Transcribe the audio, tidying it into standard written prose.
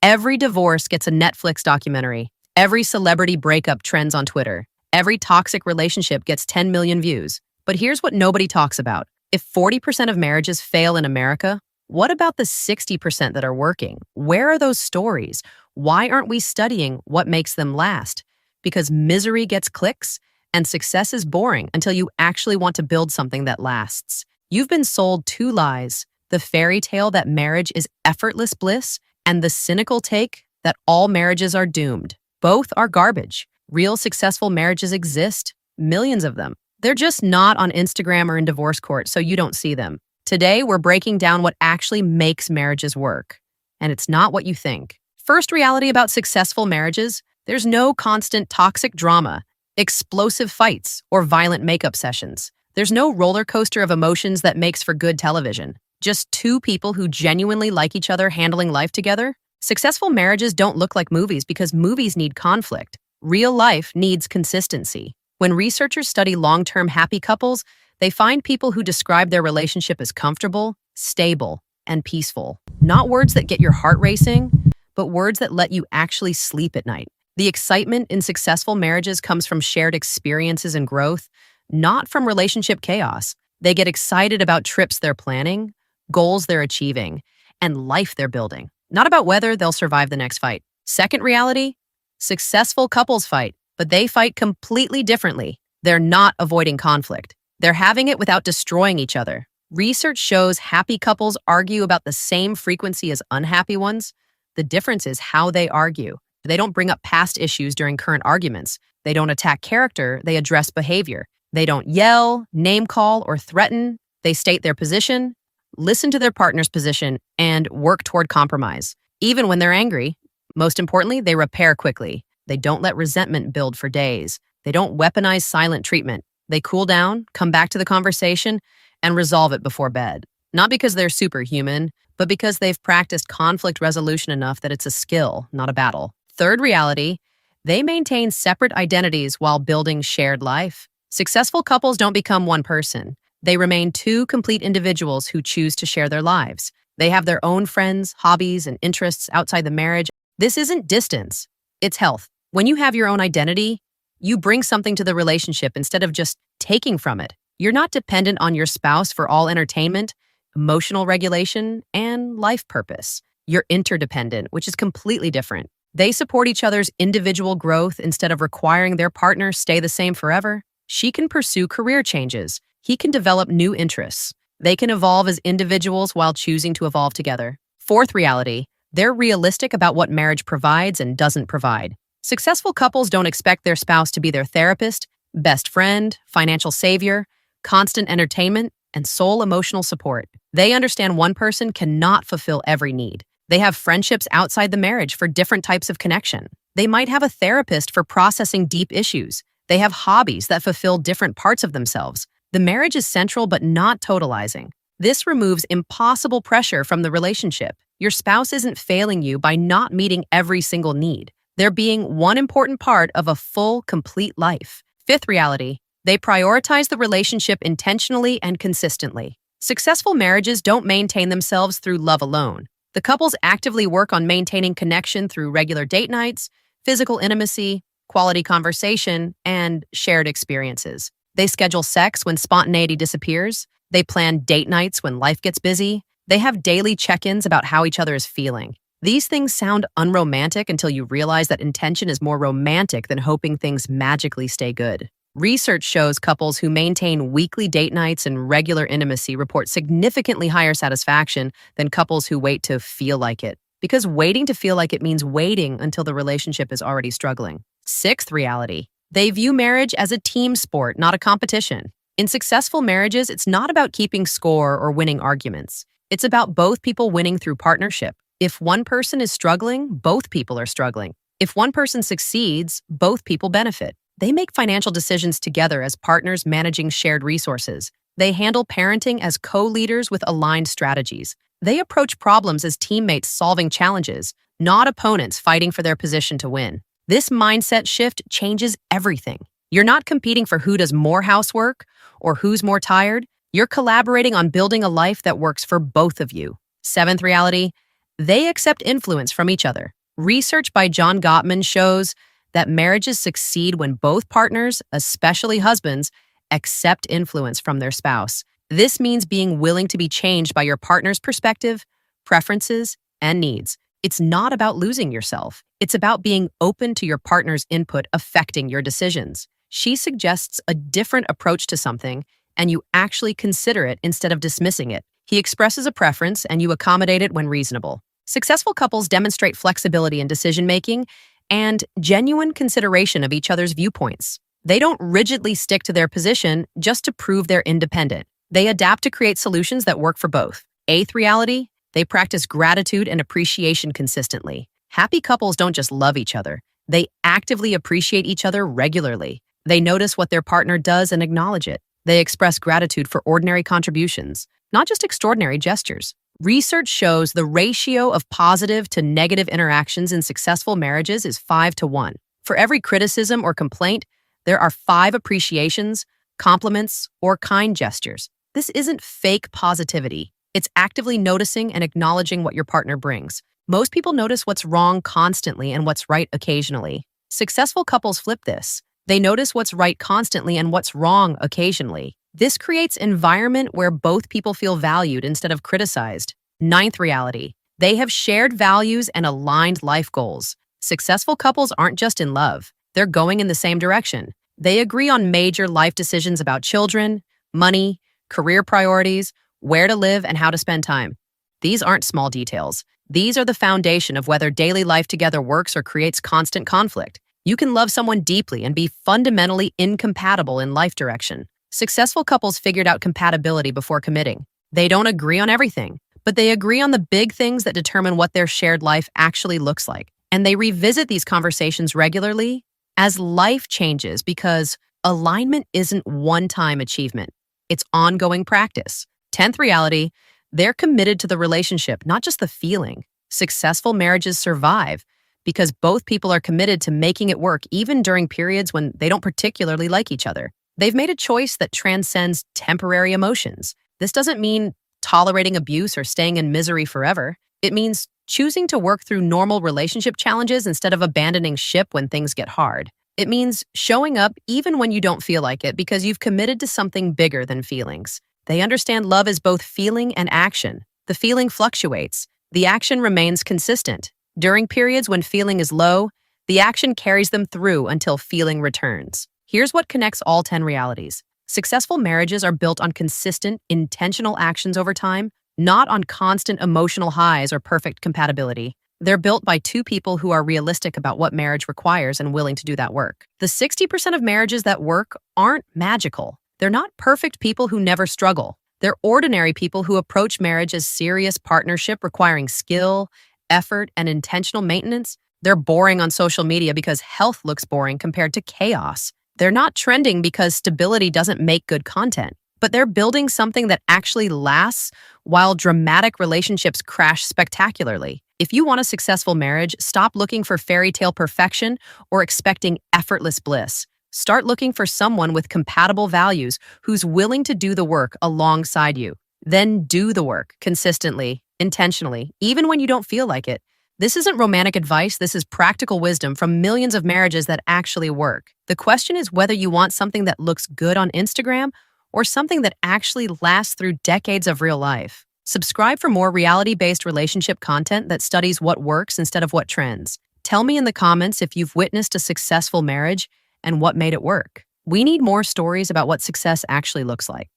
Every divorce gets a Netflix documentary. Every celebrity breakup trends on Twitter. Every toxic relationship gets 10 million views. But here's what nobody talks about. If 40% of marriages fail in America, what about the 60% that are working? Where are those stories? Why aren't we studying what makes them last? Because misery gets clicks and success is boring until you actually want to build something that lasts. You've been sold two lies: the fairy tale that marriage is effortless bliss, and the cynical take that all marriages are doomed. Both are garbage. Real successful marriages exist, millions of them. They're just not on Instagram or in divorce court, so you don't see them. Today, we're breaking down what actually makes marriages work. And it's not what you think. First reality about successful marriages: there's no constant toxic drama, explosive fights, or violent makeup sessions. There's no roller coaster of emotions that makes for good television. Just two people who genuinely like each other handling life together. Successful marriages don't look like movies because movies need conflict. Real life needs consistency. When researchers study long-term happy couples, they find people who describe their relationship as comfortable, stable, and peaceful. Not words that get your heart racing, but words that let you actually sleep at night. The excitement in successful marriages comes from shared experiences and growth, not from relationship chaos. They get excited about trips they're planning, goals they're achieving, and life they're building, not about whether they'll survive the next fight. Second reality: successful couples fight, but they fight completely differently. They're not avoiding conflict. They're having it without destroying each other. Research shows happy couples argue about the same frequency as unhappy ones. The difference is how they argue. They don't bring up past issues during current arguments. They don't attack character, they address behavior. They don't yell, name call, or threaten. They state their position, listen to their partner's position, and work toward compromise. Even when they're angry, most importantly, they repair quickly. They don't let resentment build for days. They don't weaponize silent treatment. They cool down, come back to the conversation, and resolve it before bed. Not because they're superhuman, but because they've practiced conflict resolution enough that it's a skill, not a battle. Third reality: they maintain separate identities while building shared life. Successful couples don't become one person. They remain two complete individuals who choose to share their lives. They have their own friends, hobbies, and interests outside the marriage. This isn't distance, it's health. When you have your own identity, you bring something to the relationship instead of just taking from it. You're not dependent on your spouse for all entertainment, emotional regulation, and life purpose. You're interdependent, which is completely different. They support each other's individual growth instead of requiring their partner stay the same forever. She can pursue career changes. He can develop new interests. They can evolve as individuals while choosing to evolve together. Fourth reality: they're realistic about what marriage provides and doesn't provide. Successful couples don't expect their spouse to be their therapist, best friend, financial savior, constant entertainment, and sole emotional support. They understand one person cannot fulfill every need. They have friendships outside the marriage for different types of connection. They might have a therapist for processing deep issues. They have hobbies that fulfill different parts of themselves. The marriage is central but not totalizing. This removes impossible pressure from the relationship. Your spouse isn't failing you by not meeting every single need. They're being one important part of a full, complete life. Fifth reality: they prioritize the relationship intentionally and consistently. Successful marriages don't maintain themselves through love alone. The couples actively work on maintaining connection through regular date nights, physical intimacy, quality conversation, and shared experiences. They schedule sex when spontaneity disappears. They plan date nights when life gets busy. They have daily check-ins about how each other is feeling. These things sound unromantic until you realize that intention is more romantic than hoping things magically stay good. Research shows couples who maintain weekly date nights and regular intimacy report significantly higher satisfaction than couples who wait to feel like it. Because waiting to feel like it means waiting until the relationship is already struggling. Sixth reality: they view marriage as a team sport, not a competition. In successful marriages, it's not about keeping score or winning arguments. It's about both people winning through partnership. If one person is struggling, both people are struggling. If one person succeeds, both people benefit. They make financial decisions together as partners managing shared resources. They handle parenting as co-leaders with aligned strategies. They approach problems as teammates solving challenges, not opponents fighting for their position to win. This mindset shift changes everything. You're not competing for who does more housework or who's more tired. You're collaborating on building a life that works for both of you. Seventh reality: They accept influence from each other. Research by John Gottman shows that marriages succeed when both partners, especially husbands, accept influence from their spouse. This means being willing to be changed by your partner's perspective, preferences, and needs. It's not about losing yourself. It's about being open to your partner's input affecting your decisions. She suggests a different approach to something, and you actually consider it instead of dismissing it. He expresses a preference, and you accommodate it when reasonable. Successful couples demonstrate flexibility in decision-making and genuine consideration of each other's viewpoints. They don't rigidly stick to their position just to prove they're independent. They adapt to create solutions that work for both. Eighth reality, they practice gratitude and appreciation consistently. Happy couples don't just love each other. They actively appreciate each other regularly. They notice what their partner does and acknowledge it. They express gratitude for ordinary contributions, not just extraordinary gestures. Research shows the ratio of positive to negative interactions in successful marriages is 5-1. For every criticism or complaint, there are 5 appreciations, compliments, or kind gestures. This isn't fake positivity. It's actively noticing and acknowledging what your partner brings. Most people notice what's wrong constantly and what's right occasionally. Successful couples flip this. They notice what's right constantly and what's wrong occasionally. This creates an environment where both people feel valued instead of criticized. Ninth reality, they have shared values and aligned life goals. Successful couples aren't just in love. They're going in the same direction. They agree on major life decisions about children, money, career priorities, where to live, and how to spend time. These aren't small details. These are the foundation of whether daily life together works or creates constant conflict. You can love someone deeply and be fundamentally incompatible in life direction. Successful couples figured out compatibility before committing. They don't agree on everything, but they agree on the big things that determine what their shared life actually looks like. And they revisit these conversations regularly as life changes because alignment isn't one-time achievement. It's ongoing practice. 10th reality, they're committed to the relationship, not just the feeling. Successful marriages survive because both people are committed to making it work even during periods when they don't particularly like each other. They've made a choice that transcends temporary emotions. This doesn't mean tolerating abuse or staying in misery forever. It means choosing to work through normal relationship challenges instead of abandoning ship when things get hard. It means showing up even when you don't feel like it because you've committed to something bigger than feelings. They understand love is both feeling and action. The feeling fluctuates. The action remains consistent. During periods when feeling is low, the action carries them through until feeling returns. Here's what connects all 10 realities. Successful marriages are built on consistent, intentional actions over time, not on constant emotional highs or perfect compatibility. They're built by 2 people who are realistic about what marriage requires and willing to do that work. The 60% of marriages that work aren't magical. They're not perfect people who never struggle. They're ordinary people who approach marriage as serious partnership requiring skill, effort, and intentional maintenance. They're boring on social media because health looks boring compared to chaos. They're not trending because stability doesn't make good content, but they're building something that actually lasts while dramatic relationships crash spectacularly. If you want a successful marriage, stop looking for fairy tale perfection or expecting effortless bliss. Start looking for someone with compatible values who's willing to do the work alongside you. Then do the work consistently, intentionally, even when you don't feel like it. This isn't romantic advice, this is practical wisdom from millions of marriages that actually work. The question is whether you want something that looks good on Instagram or something that actually lasts through decades of real life. Subscribe for more reality-based relationship content that studies what works instead of what trends. Tell me in the comments if you've witnessed a successful marriage and what made it work. We need more stories about what success actually looks like.